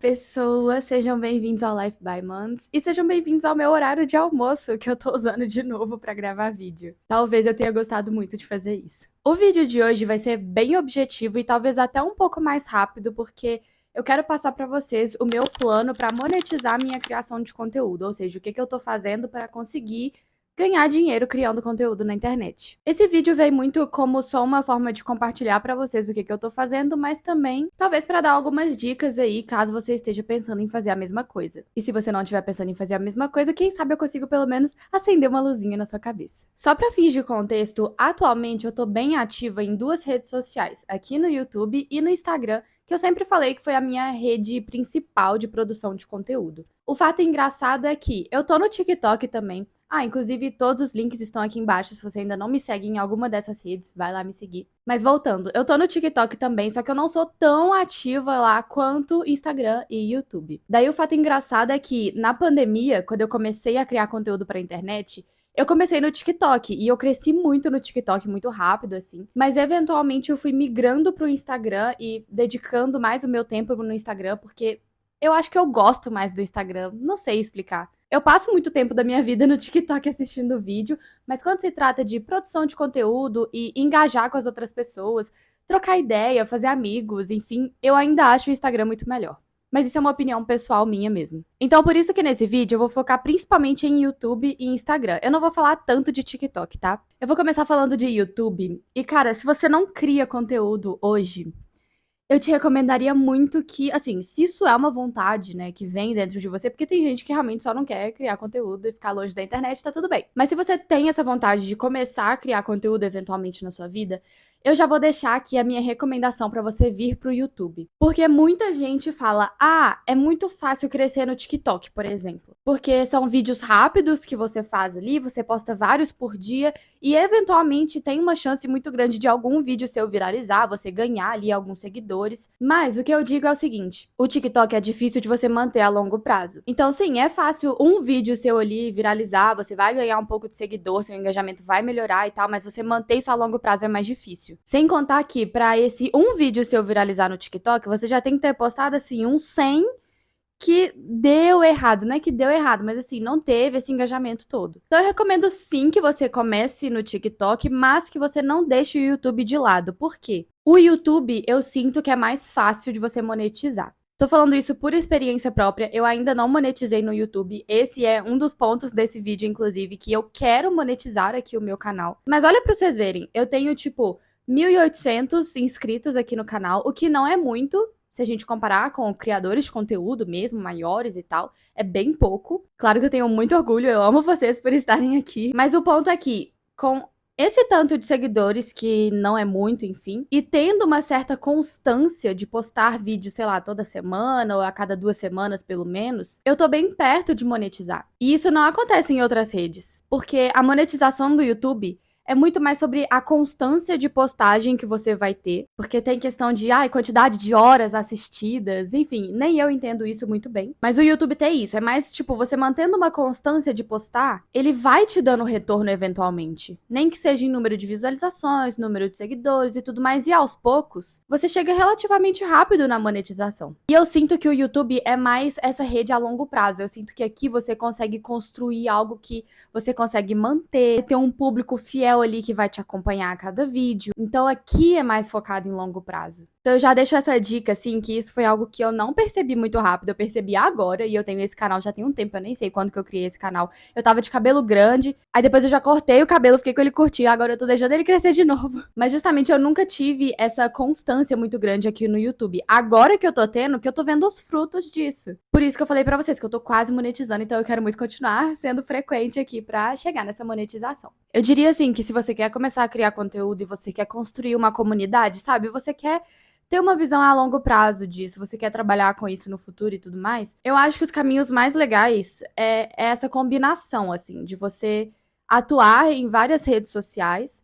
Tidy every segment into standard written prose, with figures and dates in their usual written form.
pessoas, sejam bem-vindos ao Life by Months e sejam bem-vindos ao meu horário de almoço que eu tô usando de novo pra gravar vídeo. Talvez eu tenha gostado muito de fazer isso. O vídeo de hoje vai ser bem objetivo e talvez até um pouco mais rápido, porque eu quero passar pra vocês o meu plano pra monetizar minha criação de conteúdo, ou seja, o que eu tô fazendo para conseguir ganhar dinheiro criando conteúdo na internet. Esse vídeo veio muito como só uma forma de compartilhar pra vocês o que eu tô fazendo, mas também talvez pra dar algumas dicas aí, caso você esteja pensando em fazer a mesma coisa. E se você não estiver pensando em fazer a mesma coisa, quem sabe eu consigo pelo menos acender uma luzinha na sua cabeça. Só pra fins de contexto, atualmente eu tô bem ativa em duas redes sociais, aqui no YouTube e no Instagram, que eu sempre falei que foi a minha rede principal de produção de conteúdo. O fato engraçado é que eu tô no TikTok também. Inclusive todos os links estão aqui embaixo, se você ainda não me segue em alguma dessas redes, vai lá me seguir. Mas voltando, eu tô no TikTok também, só que eu não sou tão ativa lá quanto Instagram e YouTube. Daí o fato engraçado é que na pandemia, quando eu comecei a criar conteúdo pra internet, eu comecei no TikTok e eu cresci muito no TikTok, muito rápido, assim. Mas eventualmente eu fui migrando pro Instagram e dedicando mais o meu tempo no Instagram, porque eu acho que eu gosto mais do Instagram, não sei explicar. Eu passo muito tempo da minha vida no TikTok assistindo vídeo, mas quando se trata de produção de conteúdo e engajar com as outras pessoas, trocar ideia, fazer amigos, enfim, eu ainda acho o Instagram muito melhor. Mas isso é uma opinião pessoal minha mesmo. Então, por isso que nesse vídeo eu vou focar principalmente em YouTube e Instagram. Eu não vou falar tanto de TikTok, tá? Eu vou começar falando de YouTube. E, cara, se você não cria conteúdo hoje, eu te recomendaria muito que, assim, se isso é uma vontade, né, que vem dentro de você, porque tem gente que realmente só não quer criar conteúdo e ficar longe da internet, tá tudo bem. Mas se você tem essa vontade de começar a criar conteúdo eventualmente na sua vida, eu já vou deixar aqui a minha recomendação pra você vir pro YouTube. Porque muita gente fala, é muito fácil crescer no TikTok, por exemplo. Porque são vídeos rápidos que você faz ali, você posta vários por dia e eventualmente tem uma chance muito grande de algum vídeo seu viralizar, você ganhar ali alguns seguidores. Mas o que eu digo é o seguinte, o TikTok é difícil de você manter a longo prazo. Então sim, é fácil um vídeo seu ali viralizar, você vai ganhar um pouco de seguidor, seu engajamento vai melhorar e tal, mas você manter isso a longo prazo é mais difícil. Sem contar que pra esse um vídeo seu viralizar no TikTok, você já tem que ter postado assim uns 100 que deu errado. Não é que deu errado, mas assim, não teve esse engajamento todo. Então eu recomendo sim que você comece no TikTok, mas que você não deixe o YouTube de lado. Por quê? O YouTube eu sinto que é mais fácil de você monetizar. Tô falando isso por experiência própria, eu ainda não monetizei no YouTube. Esse é um dos pontos desse vídeo, inclusive, que eu quero monetizar aqui o meu canal. Mas olha pra vocês verem, eu tenho tipo 1.800 inscritos aqui no canal, o que não é muito, se a gente comparar com criadores de conteúdo mesmo, maiores e tal, é bem pouco. Claro que eu tenho muito orgulho, eu amo vocês por estarem aqui. Mas o ponto é que, com esse tanto de seguidores, que não é muito, enfim, e tendo uma certa constância de postar vídeo, sei lá, toda semana ou a cada 2 semanas, pelo menos, eu tô bem perto de monetizar. E isso não acontece em outras redes, porque a monetização do YouTube é muito mais sobre a constância de postagem que você vai ter, porque tem questão de, quantidade de horas assistidas, enfim, nem eu entendo isso muito bem. Mas o YouTube tem isso, é mais, tipo, você mantendo uma constância de postar, ele vai te dando retorno eventualmente. Nem que seja em número de visualizações, número de seguidores e tudo mais, e aos poucos, você chega relativamente rápido na monetização. E eu sinto que o YouTube é mais essa rede a longo prazo, eu sinto que aqui você consegue construir algo que você consegue manter, ter um público fiel ali que vai te acompanhar a cada vídeo. Então aqui é mais focado em longo prazo. Então eu já deixo essa dica, assim, que isso foi algo que eu não percebi muito rápido, eu percebi agora, e eu tenho esse canal já tem um tempo, eu nem sei quando que eu criei esse canal. Eu tava de cabelo grande, aí depois eu já cortei o cabelo, fiquei com ele curtinho, agora eu tô deixando ele crescer de novo. Mas justamente eu nunca tive essa constância muito grande aqui no YouTube. Agora que eu tô tendo, que eu tô vendo os frutos disso. Por isso que eu falei pra vocês que eu tô quase monetizando, então eu quero muito continuar sendo frequente aqui pra chegar nessa monetização. Eu diria assim, que se você quer começar a criar conteúdo e você quer construir uma comunidade, sabe? Você quer ter uma visão a longo prazo disso, você quer trabalhar com isso no futuro e tudo mais, eu acho que os caminhos mais legais é essa combinação, assim, de você atuar em várias redes sociais,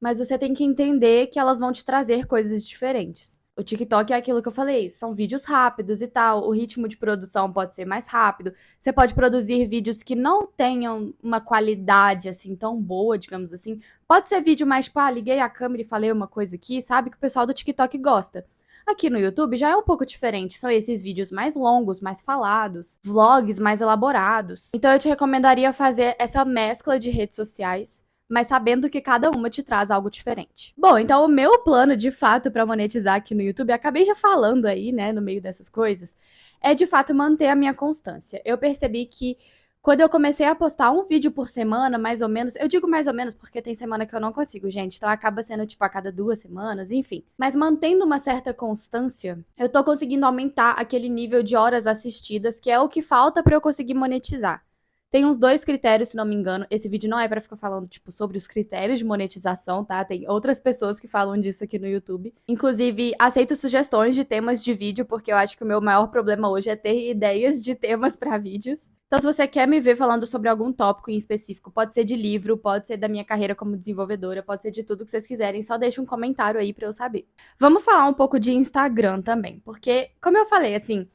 mas você tem que entender que elas vão te trazer coisas diferentes. O TikTok é aquilo que eu falei, são vídeos rápidos e tal, o ritmo de produção pode ser mais rápido, você pode produzir vídeos que não tenham uma qualidade, assim, tão boa, digamos assim. Pode ser vídeo mais, tipo, liguei a câmera e falei uma coisa aqui, sabe, que o pessoal do TikTok gosta. Aqui no YouTube já é um pouco diferente, são esses vídeos mais longos, mais falados, vlogs mais elaborados. Então eu te recomendaria fazer essa mescla de redes sociais, mas sabendo que cada uma te traz algo diferente. Bom, então o meu plano de fato para monetizar aqui no YouTube, acabei já falando aí, né, no meio dessas coisas, é de fato manter a minha constância. Eu percebi que quando eu comecei a postar um vídeo por semana, mais ou menos, eu digo mais ou menos porque tem semana que eu não consigo, gente, então acaba sendo tipo a cada 2 semanas, enfim. Mas mantendo uma certa constância, eu tô conseguindo aumentar aquele nível de horas assistidas, que é o que falta pra eu conseguir monetizar. Tem uns 2 critérios, se não me engano. Esse vídeo não é pra ficar falando, tipo, sobre os critérios de monetização, tá? Tem outras pessoas que falam disso aqui no YouTube. Inclusive, aceito sugestões de temas de vídeo, porque eu acho que o meu maior problema hoje é ter ideias de temas pra vídeos. Então, se você quer me ver falando sobre algum tópico em específico, pode ser de livro, pode ser da minha carreira como desenvolvedora, pode ser de tudo que vocês quiserem, só deixa um comentário aí pra eu saber. Vamos falar um pouco de Instagram também, porque, como eu falei, assim,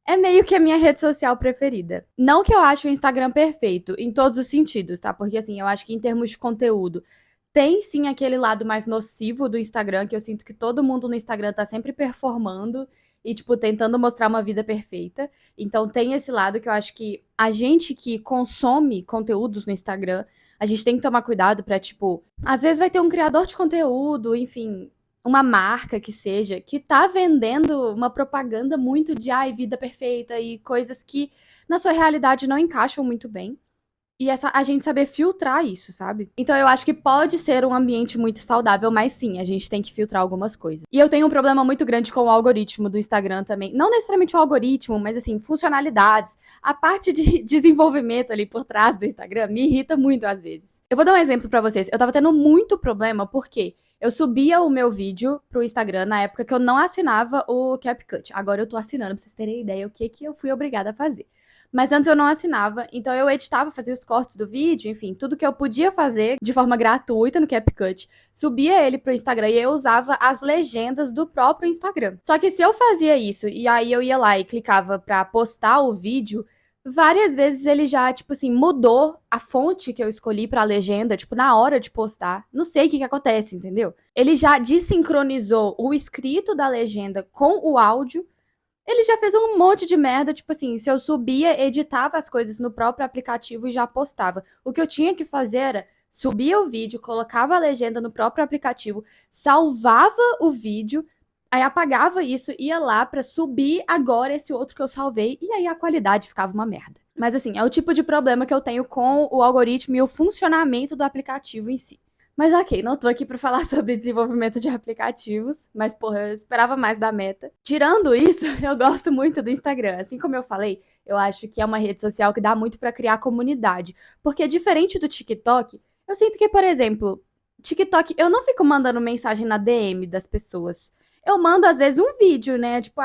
é meio que a minha rede social preferida. Não que eu ache o Instagram perfeito, em todos os sentidos, tá? Porque, assim, eu acho que em termos de conteúdo, tem sim aquele lado mais nocivo do Instagram, que eu sinto que todo mundo no Instagram tá sempre performando e, tipo, tentando mostrar uma vida perfeita. Então tem esse lado que eu acho que a gente que consome conteúdos no Instagram, a gente tem que tomar cuidado pra, tipo, às vezes vai ter um criador de conteúdo, enfim, uma marca que seja, que tá vendendo uma propaganda muito de, ai, vida perfeita e coisas que na sua realidade não encaixam muito bem. E a gente saber filtrar isso, sabe? Então eu acho que pode ser um ambiente muito saudável, mas sim, a gente tem que filtrar algumas coisas. E eu tenho um problema muito grande com o algoritmo do Instagram também. Não necessariamente o algoritmo, mas assim, funcionalidades. A parte de desenvolvimento ali por trás do Instagram me irrita muito às vezes. Eu vou dar um exemplo pra vocês. Eu tava tendo muito problema porque eu subia o meu vídeo pro Instagram na época que eu não assinava o CapCut. Agora eu tô assinando pra vocês terem ideia o que eu fui obrigada a fazer. Mas antes eu não assinava, então eu editava, fazia os cortes do vídeo, enfim, tudo que eu podia fazer de forma gratuita no CapCut, subia ele pro Instagram e eu usava as legendas do próprio Instagram. Só que se eu fazia isso e aí eu ia lá e clicava pra postar o vídeo, várias vezes ele já, tipo assim, mudou a fonte que eu escolhi pra legenda, tipo, na hora de postar. Não sei o que acontece, entendeu? Ele já desincronizou o escrito da legenda com o áudio. Ele já fez um monte de merda, tipo assim, se eu subia, editava as coisas no próprio aplicativo e já postava. O que eu tinha que fazer era subia o vídeo, colocava a legenda no próprio aplicativo, salvava o vídeo, aí apagava isso, ia lá pra subir agora esse outro que eu salvei, e aí a qualidade ficava uma merda. Mas assim, é o tipo de problema que eu tenho com o algoritmo e o funcionamento do aplicativo em si. Mas ok, não tô aqui pra falar sobre desenvolvimento de aplicativos, mas porra, eu esperava mais da Meta. Tirando isso, eu gosto muito do Instagram. Assim como eu falei, eu acho que é uma rede social que dá muito pra criar comunidade. Porque diferente do TikTok, eu sinto que, por exemplo, TikTok, eu não fico mandando mensagem na DM das pessoas. Eu mando, às vezes, um vídeo, né? Tipo,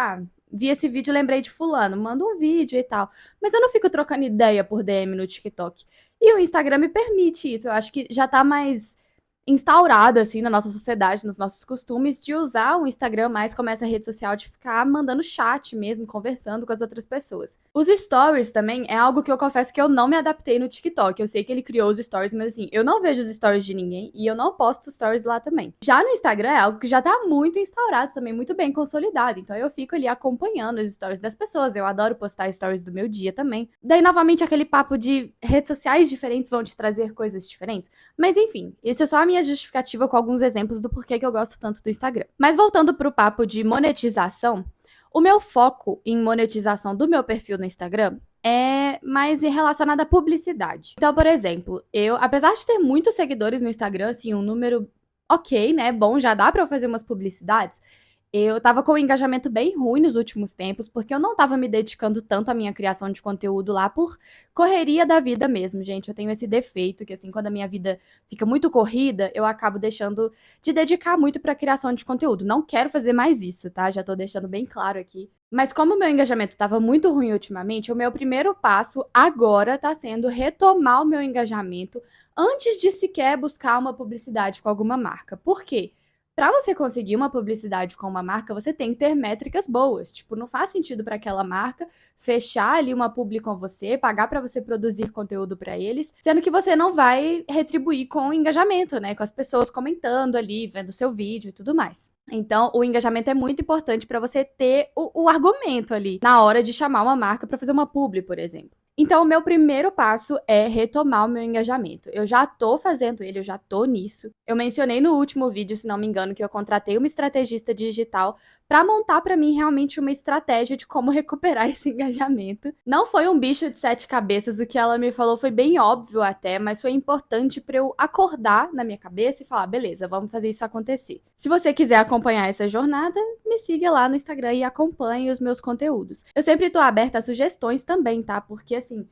vi esse vídeo e lembrei de fulano, mando um vídeo e tal. Mas eu não fico trocando ideia por DM no TikTok. E o Instagram me permite isso. Eu acho que já tá mais instaurada, assim, na nossa sociedade, nos nossos costumes, de usar o Instagram mais como essa rede social de ficar mandando chat mesmo, conversando com as outras pessoas. Os stories também é algo que eu confesso que eu não me adaptei no TikTok. Eu sei que ele criou os stories, mas assim, eu não vejo os stories de ninguém e eu não posto stories lá também. Já no Instagram é algo que já tá muito instaurado também, muito bem consolidado. Então eu fico ali acompanhando os stories das pessoas. Eu adoro postar stories do meu dia também. Daí, novamente, aquele papo de redes sociais diferentes vão te trazer coisas diferentes. Mas enfim, esse é só a minha justificativa com alguns exemplos do porquê que eu gosto tanto do Instagram. Mas voltando pro papo de monetização, o meu foco em monetização do meu perfil no Instagram é mais relacionado à publicidade. Então, por exemplo, eu, apesar de ter muitos seguidores no Instagram, assim, um número ok, né, bom, já dá pra eu fazer umas publicidades, eu tava com um engajamento bem ruim nos últimos tempos, porque eu não tava me dedicando tanto à minha criação de conteúdo lá por correria da vida mesmo, gente. Eu tenho esse defeito que, assim, quando a minha vida fica muito corrida, eu acabo deixando de dedicar muito pra criação de conteúdo. Não quero fazer mais isso, tá? Já tô deixando bem claro aqui. Mas como o meu engajamento tava muito ruim ultimamente, o meu primeiro passo agora tá sendo retomar o meu engajamento antes de sequer buscar uma publicidade com alguma marca. Por quê? Para você conseguir uma publicidade com uma marca, você tem que ter métricas boas. Tipo, não faz sentido para aquela marca fechar ali uma publi com você, pagar para você produzir conteúdo para eles, sendo que você não vai retribuir com engajamento, né? Com as pessoas comentando ali, vendo seu vídeo e tudo mais. Então, o engajamento é muito importante para você ter o argumento ali na hora de chamar uma marca para fazer uma publi, por exemplo. Então, o meu primeiro passo é retomar o meu engajamento. Eu já tô fazendo ele, eu já tô nisso. Eu mencionei no último vídeo, se não me engano, que eu contratei uma estrategista digital para montar para mim realmente uma estratégia de como recuperar esse engajamento. Não foi um bicho de sete cabeças, o que ela me falou foi bem óbvio até, mas foi importante para eu acordar na minha cabeça e falar, beleza, vamos fazer isso acontecer. Se você quiser acompanhar essa jornada, me siga lá no Instagram e acompanhe os meus conteúdos. Eu sempre tô aberta a sugestões também, tá? Porque assim,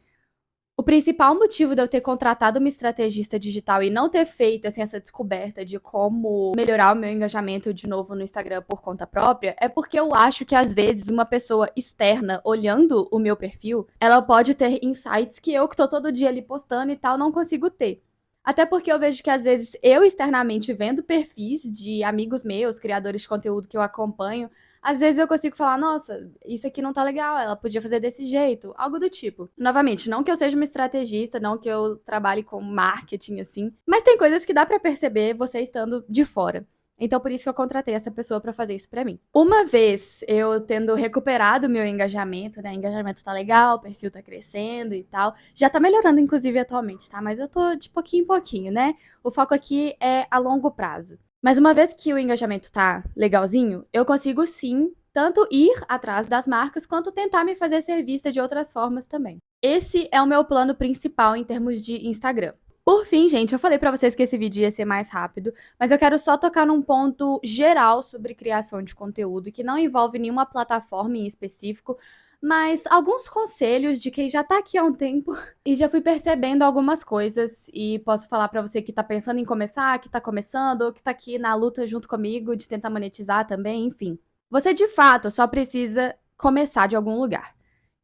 o principal motivo de eu ter contratado uma estrategista digital e não ter feito assim, essa descoberta de como melhorar o meu engajamento de novo no Instagram por conta própria é porque eu acho que às vezes uma pessoa externa olhando o meu perfil, ela pode ter insights que eu que tô todo dia ali postando e tal não consigo ter. Até porque eu vejo que às vezes eu externamente vendo perfis de amigos meus, criadores de conteúdo que eu acompanho, às vezes eu consigo falar, nossa, isso aqui não tá legal, ela podia fazer desse jeito, algo do tipo. Novamente, não que eu seja uma estrategista, não que eu trabalhe com marketing assim, mas tem coisas que dá pra perceber você estando de fora. Então, por isso que eu contratei essa pessoa pra fazer isso pra mim. Uma vez eu tendo recuperado o meu engajamento, né? O engajamento tá legal, o perfil tá crescendo e tal. Já tá melhorando, inclusive, atualmente, tá? Mas eu tô de pouquinho em pouquinho, né? O foco aqui é a longo prazo. Mas uma vez que o engajamento tá legalzinho, eu consigo sim tanto ir atrás das marcas quanto tentar me fazer ser vista de outras formas também. Esse é o meu plano principal em termos de Instagram. Por fim, gente, eu falei pra vocês que esse vídeo ia ser mais rápido, mas eu quero só tocar num ponto geral sobre criação de conteúdo que não envolve nenhuma plataforma em específico, mas alguns conselhos de quem já tá aqui há um tempo e já fui percebendo algumas coisas e posso falar pra você que tá pensando em começar, que tá começando ou que tá aqui na luta junto comigo de tentar monetizar também, enfim. Você de fato só precisa começar de algum lugar.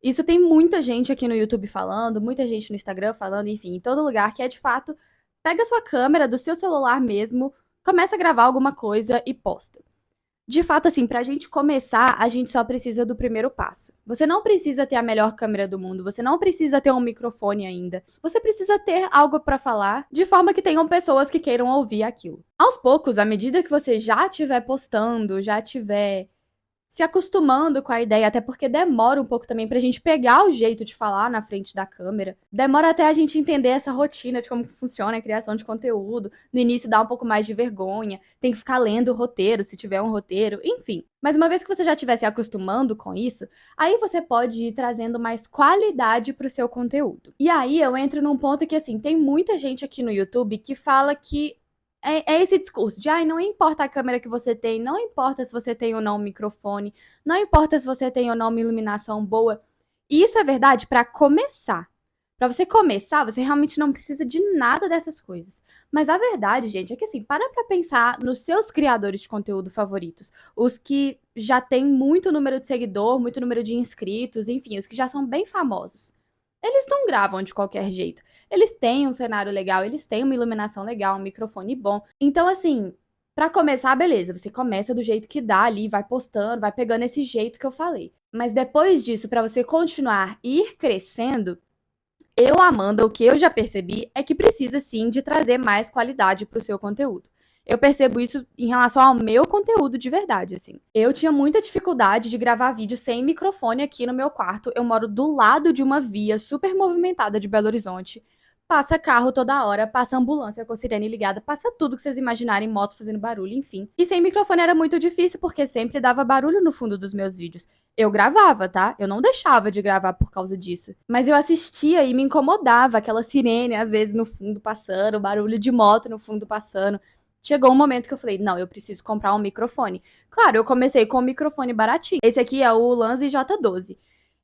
Isso tem muita gente aqui no YouTube falando, muita gente no Instagram falando, enfim, em todo lugar, que é de fato, pega a sua câmera do seu celular mesmo, começa a gravar alguma coisa e posta. De fato, assim, pra gente começar, a gente só precisa do primeiro passo. Você não precisa ter a melhor câmera do mundo, você não precisa ter um microfone ainda. Você precisa ter algo pra falar, de forma que tenham pessoas que queiram ouvir aquilo. Aos poucos, à medida que você já estiver postando, já estiver se acostumando com a ideia, até porque demora um pouco também pra gente pegar o jeito de falar na frente da câmera. Demora até a gente entender essa rotina de como que funciona a criação de conteúdo. No início dá um pouco mais de vergonha, tem que ficar lendo o roteiro, se tiver um roteiro, enfim. Mas uma vez que você já estiver se acostumando com isso, aí você pode ir trazendo mais qualidade pro seu conteúdo. E aí eu entro num ponto que, assim, tem muita gente aqui no YouTube que fala que é esse discurso de, ai, não importa a câmera que você tem, não importa se você tem ou não um microfone, não importa se você tem ou não uma iluminação boa. E isso é verdade para começar. Para você começar, você realmente não precisa de nada dessas coisas. Mas a verdade, gente, é que assim, para pra pensar nos seus criadores de conteúdo favoritos. Os que já têm muito número de seguidor, muito número de inscritos, enfim, os que já são bem famosos. Eles não gravam de qualquer jeito. Eles têm um cenário legal, eles têm uma iluminação legal, um microfone bom. Então, assim, pra começar, beleza, você começa do jeito que dá ali, vai postando, vai pegando esse jeito que eu falei. Mas depois disso, pra você continuar e ir crescendo, eu, Amanda, o que eu já percebi é que precisa sim de trazer mais qualidade pro seu conteúdo. Eu percebo isso em relação ao meu conteúdo de verdade, assim. Eu tinha muita dificuldade de gravar vídeo sem microfone aqui no meu quarto. Eu moro do lado de uma via super movimentada de Belo Horizonte. Passa carro toda hora, passa ambulância com sirene ligada, passa tudo que vocês imaginarem, moto fazendo barulho, enfim. E sem microfone era muito difícil, porque sempre dava barulho no fundo dos meus vídeos. Eu gravava, tá? Eu não deixava de gravar por causa disso. Mas eu assistia e me incomodava, aquela sirene às vezes no fundo passando, barulho de moto no fundo passando. Chegou um momento que eu falei, não, eu preciso comprar um microfone. Claro, eu comecei com um microfone baratinho. Esse aqui é o Lanze J12.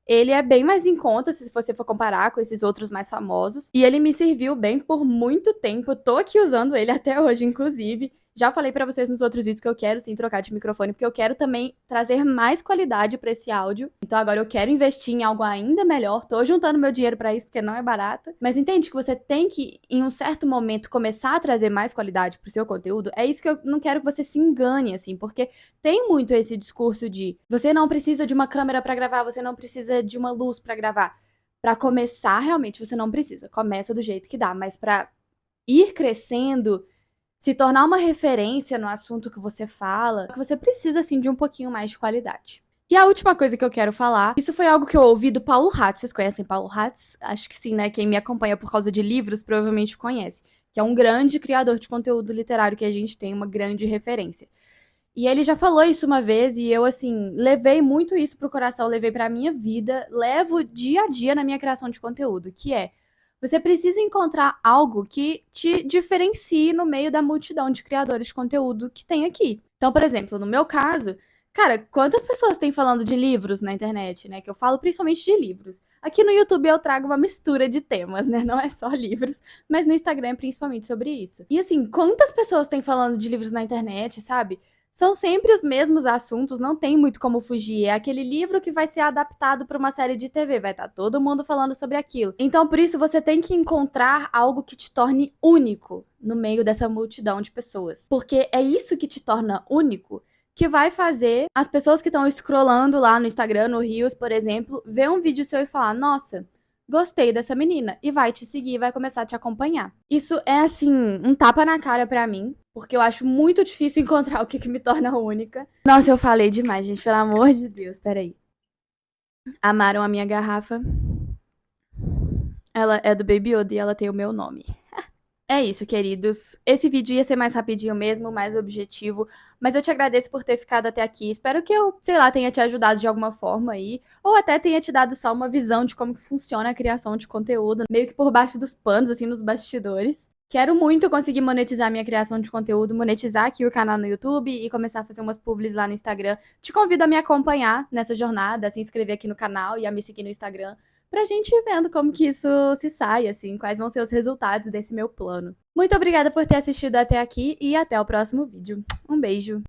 Ele é bem mais em conta se você for comparar com esses outros mais famosos. E ele me serviu bem por muito tempo. Eu tô aqui usando ele até hoje, inclusive. Já falei pra vocês nos outros vídeos que eu quero sim trocar de microfone, porque eu quero também trazer mais qualidade pra esse áudio. Então agora eu quero investir em algo ainda melhor. Tô juntando meu dinheiro pra isso, porque não é barato. Mas entende que você tem que, em um certo momento, começar a trazer mais qualidade pro seu conteúdo? É isso que eu não quero que você se engane, assim, porque tem muito esse discurso de você não precisa de uma câmera pra gravar, você não precisa de uma luz pra gravar. Pra começar, realmente, você não precisa. Começa do jeito que dá, mas pra ir crescendo, se tornar uma referência no assunto que você fala, que você precisa, assim, de um pouquinho mais de qualidade. E a última coisa que eu quero falar, isso foi algo que eu ouvi do Paulo Hatz. Vocês conhecem Paulo Hatz? Acho que sim, né? Quem me acompanha por causa de livros provavelmente conhece. Que é um grande criador de conteúdo literário que a gente tem, uma grande referência. E ele já falou isso uma vez e eu, assim, levei muito isso pro coração, levei pra minha vida, levo dia a dia na minha criação de conteúdo, que é, você precisa encontrar algo que te diferencie no meio da multidão de criadores de conteúdo que tem aqui. Então, por exemplo, no meu caso, cara, quantas pessoas têm falando de livros na internet, né? Que eu falo principalmente de livros. Aqui no YouTube eu trago uma mistura de temas, né? Não é só livros, mas no Instagram é principalmente sobre isso. E assim, quantas pessoas têm falando de livros na internet, sabe? São sempre os mesmos assuntos, não tem muito como fugir. É aquele livro que vai ser adaptado para uma série de TV, vai estar todo mundo falando sobre aquilo. Então, por isso, você tem que encontrar algo que te torne único no meio dessa multidão de pessoas. Porque é isso que te torna único que vai fazer as pessoas que estão scrollando lá no Instagram, no Reels, por exemplo, ver um vídeo seu e falar: nossa, gostei dessa menina, e vai te seguir, vai começar a te acompanhar. Isso é, assim, um tapa na cara pra mim, porque eu acho muito difícil encontrar o que me torna única. Nossa, eu falei demais, gente, pelo amor de Deus, peraí. Amaram a minha garrafa? Ela é do Baby Yoda e ela tem o meu nome. É isso, queridos. Esse vídeo ia ser mais rapidinho mesmo, mais objetivo, mas eu te agradeço por ter ficado até aqui. Espero que eu, sei lá, tenha te ajudado de alguma forma aí, ou até tenha te dado só uma visão de como que funciona a criação de conteúdo, meio que por baixo dos panos, assim, nos bastidores. Quero muito conseguir monetizar minha criação de conteúdo, monetizar aqui o canal no YouTube e começar a fazer umas publis lá no Instagram. Te convido a me acompanhar nessa jornada, a se inscrever aqui no canal e a me seguir no Instagram, pra gente ir vendo como que isso se sai, assim, quais vão ser os resultados desse meu plano. Muito obrigada por ter assistido até aqui e até o próximo vídeo. Um beijo!